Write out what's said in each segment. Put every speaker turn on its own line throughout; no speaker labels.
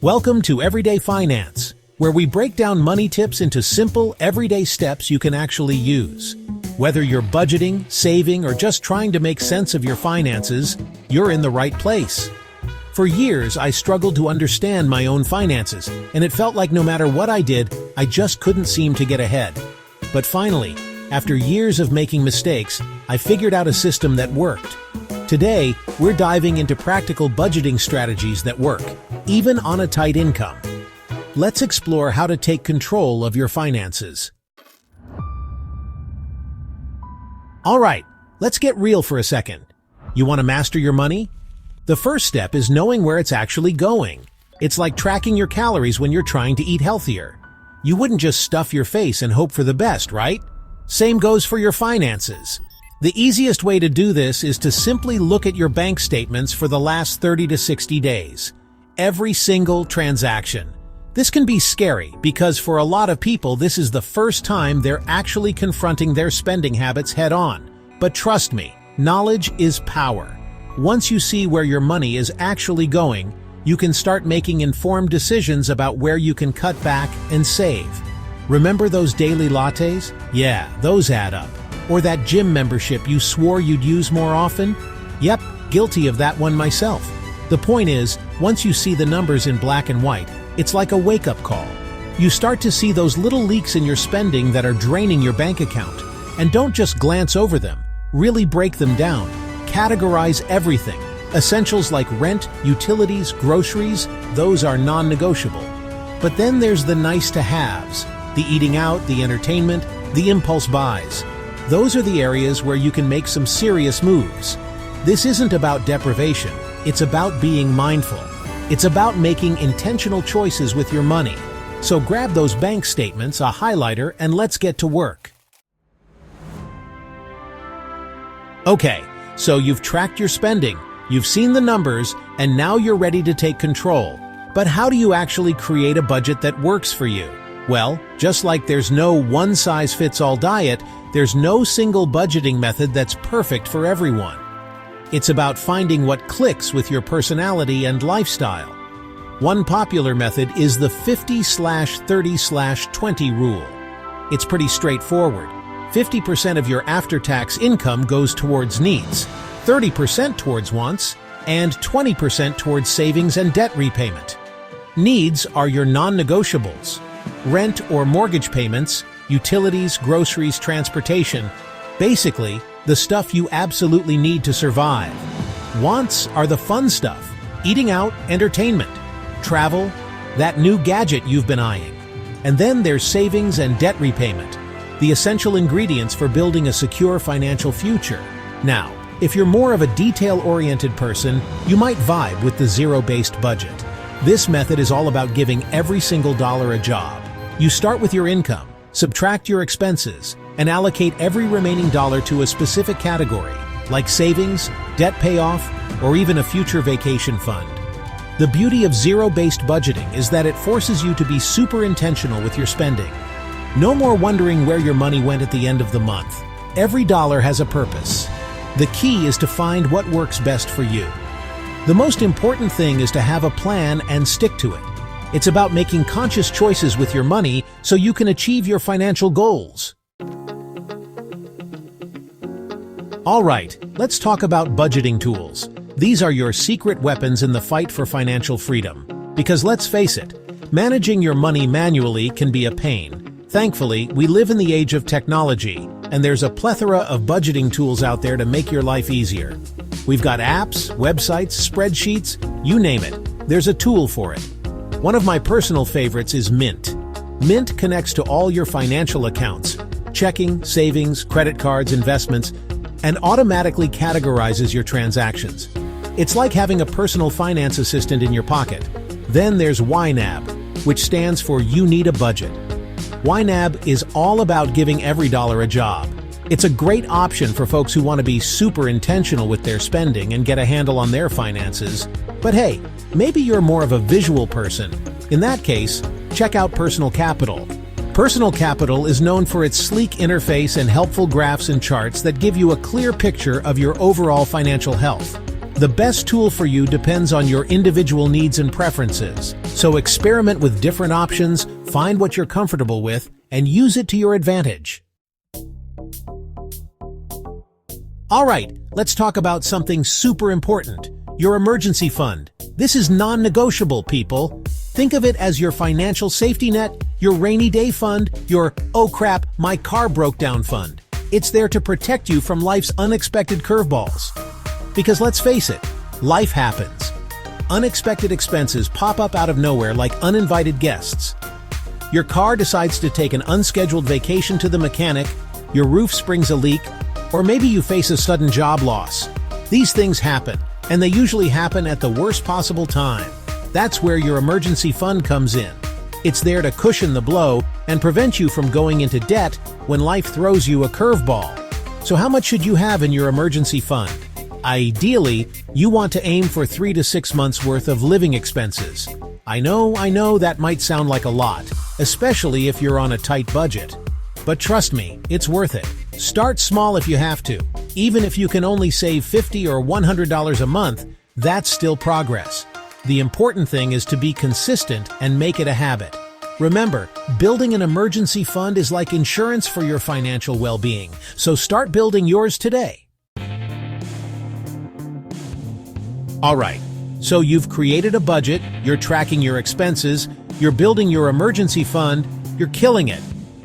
Welcome to Everyday Finance, where we break down money tips into simple, everyday steps you can actually use. Whether you're budgeting, saving, or just trying to make sense of your finances, you're in the right place. For years, I struggled to understand my own finances, and it felt like no matter what I did, I just couldn't seem to get ahead. But finally, after years of making mistakes, I figured out a system that worked. Today, we're diving into practical budgeting strategies that work, even on a tight income. Let's explore how to take control of your finances. All right, let's get real for a second. You want to master your money? The first step is knowing where it's actually going. It's like tracking your calories when you're trying to eat healthier. You wouldn't just stuff your face and hope for the best, right? Same goes for your finances. The easiest way to do this is to simply look at your bank statements for the last 30 to 60 days. Every single transaction. This can be scary because for a lot of people this is the first time they're actually confronting their spending habits head-on. But trust me, knowledge is power. Once you see where your money is actually going, you can start making informed decisions about where you can cut back and save. Remember those daily lattes? Yeah, those add up. Or that gym membership you swore you'd use more often? Yep, guilty of that one myself. The point is, once you see the numbers in black and white, it's like a wake-up call. You start to see those little leaks in your spending that are draining your bank account. And don't just glance over them. Really break them down. Categorize everything. Essentials like rent, utilities, groceries, those are non-negotiable. But then there's the nice-to-haves. The eating out, the entertainment, the impulse buys. Those are the areas where you can make some serious moves. This isn't about deprivation, it's about being mindful. It's about making intentional choices with your money. So grab those bank statements, a highlighter, and let's get to work. Okay, so you've tracked your spending, you've seen the numbers, and now you're ready to take control. But how do you actually create a budget that works for you? Well, just like there's no one-size-fits-all diet, there's no single budgeting method that's perfect for everyone. It's about finding what clicks with your personality and lifestyle. One popular method is the 50/30/20 rule. It's pretty straightforward. 50% of your after-tax income goes towards needs, 30% towards wants, and 20% towards savings and debt repayment. Needs are your non-negotiables. Rent or mortgage payments, utilities, groceries, transportation, basically, the stuff you absolutely need to survive. Wants are the fun stuff, eating out, entertainment, travel, that new gadget you've been eyeing. And then there's savings and debt repayment, the essential ingredients for building a secure financial future. Now, if you're more of a detail-oriented person, you might vibe with the zero-based budget. This method is all about giving every single dollar a job. You start with your income, subtract your expenses, and allocate every remaining dollar to a specific category, like savings, debt payoff, or even a future vacation fund. The beauty of zero-based budgeting is that it forces you to be super intentional with your spending. No more wondering where your money went at the end of the month. Every dollar has a purpose. The key is to find what works best for you. The most important thing is to have a plan and stick to it. It's about making conscious choices with your money so you can achieve your financial goals. All right, let's talk about budgeting tools. These are your secret weapons in the fight for financial freedom. Because let's face it, managing your money manually can be a pain. Thankfully, we live in the age of technology, and there's a plethora of budgeting tools out there to make your life easier. We've got apps, websites, spreadsheets, you name it. There's a tool for it. One of my personal favorites is Mint. Mint connects to all your financial accounts, checking, savings, credit cards, investments, and automatically categorizes your transactions. It's like having a personal finance assistant in your pocket. Then there's YNAB, which stands for You Need a Budget. YNAB is all about giving every dollar a job. It's a great option for folks who want to be super intentional with their spending and get a handle on their finances. But hey, maybe you're more of a visual person. In that case, check out Personal Capital. Personal Capital is known for its sleek interface and helpful graphs and charts that give you a clear picture of your overall financial health. The best tool for you depends on your individual needs and preferences, so experiment with different options, find what you're comfortable with, and use it to your advantage. All right, let's talk about something super important, your emergency fund. This is non-negotiable, people. Think of it as your financial safety net, your rainy day fund, your "oh crap, my car broke down" fund. It's there to protect you from life's unexpected curveballs. Because let's face it, life happens. Unexpected expenses pop up out of nowhere like uninvited guests. Your car decides to take an unscheduled vacation to the mechanic, your roof springs a leak, or maybe you face a sudden job loss. These things happen, and they usually happen at the worst possible time. That's where your emergency fund comes in. It's there to cushion the blow and prevent you from going into debt when life throws you a curveball. So how much should you have in your emergency fund? Ideally, you want to aim for 3 to 6 months worth of living expenses. I know that might sound like a lot, especially if you're on a tight budget. But trust me, it's worth it. Start small if you have to. Even if you can only save $50 or $100 a month, that's still progress. The important thing is to be consistent and make it a habit. Remember, building an emergency fund is like insurance for your financial well-being, so start building yours today. All right, so you've created a budget, you're tracking your expenses, you're building your emergency fund, you're killing it.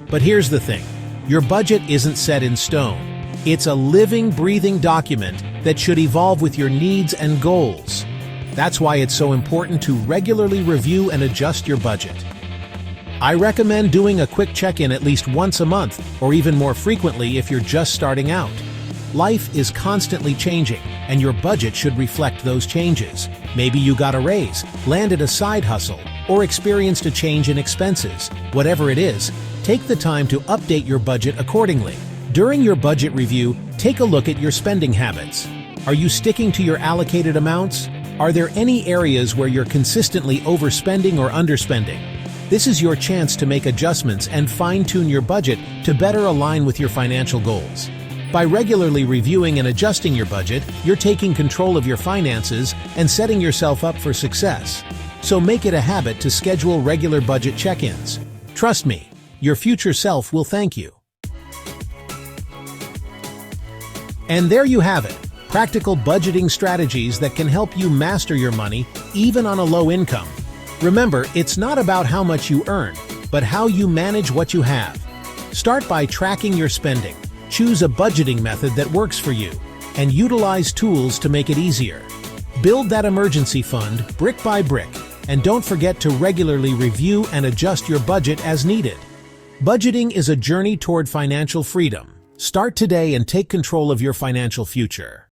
But here's the thing, your budget isn't set in stone. It's a living, breathing document that should evolve with your needs and goals. That's why it's so important to regularly review and adjust your budget. I recommend doing a quick check-in at least once a month, or even more frequently if you're just starting out. Life is constantly changing, and your budget should reflect those changes. Maybe you got a raise, landed a side hustle, or experienced a change in expenses. Whatever it is, take the time to update your budget accordingly. During your budget review, take a look at your spending habits. Are you sticking to your allocated amounts? Are there any areas where you're consistently overspending or underspending? This is your chance to make adjustments and fine-tune your budget to better align with your financial goals. By regularly reviewing and adjusting your budget, you're taking control of your finances and setting yourself up for success. So make it a habit to schedule regular budget check-ins. Trust me, your future self will thank you. And there you have it, practical budgeting strategies that can help you master your money even on a low income. Remember, it's not about how much you earn, but how you manage what you have. Start by tracking your spending. Choose a budgeting method that works for you, and utilize tools to make it easier. Build that emergency fund brick by brick, and don't forget to regularly review and adjust your budget as needed. Budgeting is a journey toward financial freedom. Start today and take control of your financial future.